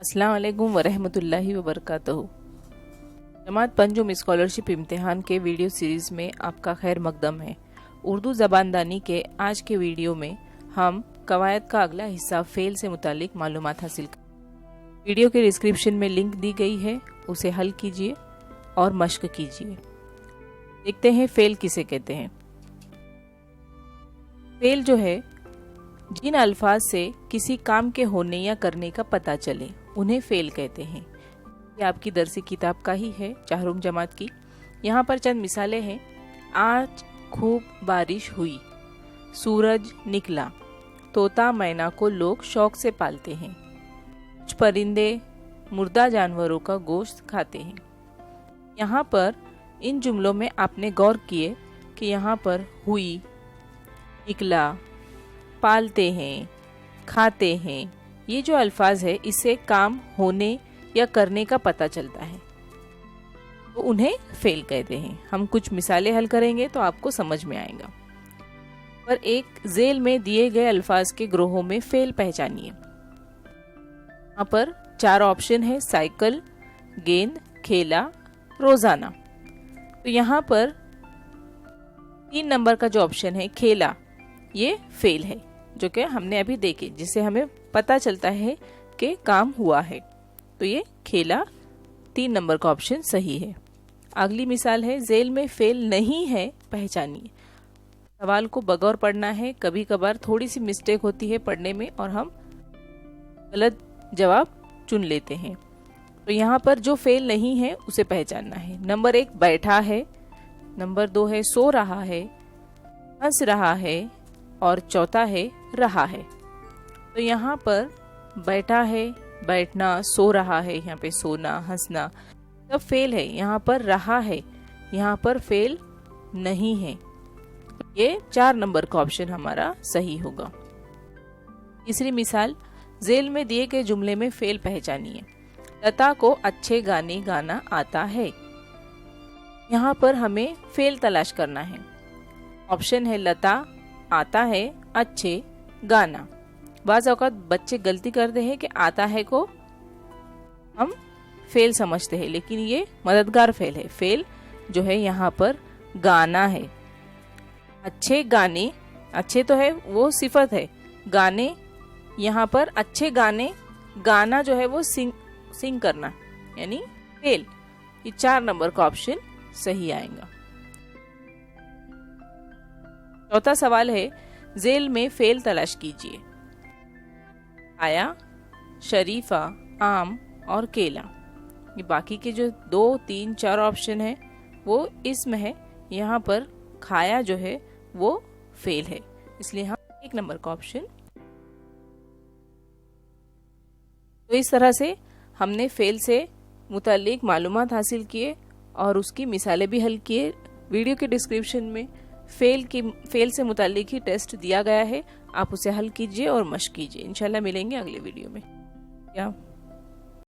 अस्सलाम वालेकुम वरहमतुल्लाहि वबरकातुहू। जमात पंजुम स्कॉलरशिप इम्तिहान के वीडियो सीरीज़ में आपका खैर मकदम है। उर्दू ज़बानदानी के आज के वीडियो में हम कवायद का अगला हिस्सा फ़ेल से मुतालिक मालूमात हासिल करेंगे। वीडियो के डिस्क्रिप्शन में लिंक दी गई है, उसे हल कीजिए और मश्क कीजिए। देखते हैं फ़ेल किसे कहते हैं। फ़ेल जो है, जिन अल्फाज से किसी काम के होने या करने का पता चले उन्हें फ़ेल कहते हैं। ये आपकी दरसी किताब का ही है, चाहरुम जमात की। यहाँ पर चंद मिसालें हैं। आज खूब बारिश हुई, सूरज निकला, तोता मैना को लोग शौक से पालते हैं, कुछ परिंदे मुर्दा जानवरों का गोश्त खाते हैं। यहाँ पर इन जुमलों में आपने गौर किए कि यहाँ पर हुई, निकला, पालते हैं, खाते हैं, ये जो अल्फाज है इससे काम होने या करने का पता चलता है, तो उन्हें फ़ेल कहते हैं। हम कुछ मिसालें हल करेंगे तो आपको समझ में आएगा। पर एक ज़ेल में दिए गए अल्फाज के ग्रोहों में फ़ेल पहचानिए। यहाँ पर 4 ऑप्शन है: साइकिल, गेंद, खेला, रोज़ाना। तो यहाँ पर 3 नंबर का जो ऑप्शन है खेला, ये फ़ेल है, जो कि हमने अभी देखे, जिससे हमें पता चलता है कि काम हुआ है। तो ये खेला 3 नंबर का ऑप्शन सही है। अगली मिसाल है ज़ेल में फ़ेल नहीं है, पहचानिए। सवाल को बगौर पढ़ना है, कभी कभार थोड़ी सी मिस्टेक होती है पढ़ने में और हम गलत जवाब चुन लेते हैं। तो यहाँ पर जो फ़ेल नहीं है उसे पहचानना है। नंबर 1 बैठा है, नंबर 2 है सो रहा है, हंस रहा है, और चौथा है रहा है। तो यहाँ पर बैठा है, बैठना, सो रहा है, यहाँ पे सोना, हंसना सब फेल है। यहाँ पर रहा है, यहाँ पर फेल नहीं है। ये 4 नंबर का ऑप्शन हमारा सही होगा। तीसरी मिसाल, ज़ेल में दिए गए जुमले में फेल पहचानिए। लता को अच्छे गाने गाना आता है। यहाँ पर हमें फेल तलाश करना है। ऑप्शन है लता, आता है, अच्छे, गाना। बाज़ औक़ात बच्चे गलती करते हैं कि आता है को हम फेल समझते हैं, लेकिन ये मददगार फेल है। फेल जो है यहाँ पर गाना है। अच्छे गाने, अच्छे तो है वो सिफत है, गाने यहाँ पर अच्छे गाने, गाना जो है वो सिंग करना, यानी फेल। ये 4 नंबर का ऑप्शन सही आएगा। चौथा सवाल है ज़ेल में फेल तलाश कीजिए। आया, शरीफा, आम और केला। ये बाकी के जो 2, 3, 4 ऑप्शन है वो इसमें है। यहाँ पर खाया जो है वो फेल है, इसलिए हम 1 नंबर का ऑप्शन। तो इस तरह से हमने फेल से मुतालिक मालूमात हासिल किए और उसकी मिसालें भी हल किए। वीडियो के डिस्क्रिप्शन में फेल से मुतालिक ही टेस्ट दिया गया है, आप उसे हल कीजिए और मश्क कीजिए। इंशाल्लाह मिलेंगे अगले वीडियो में।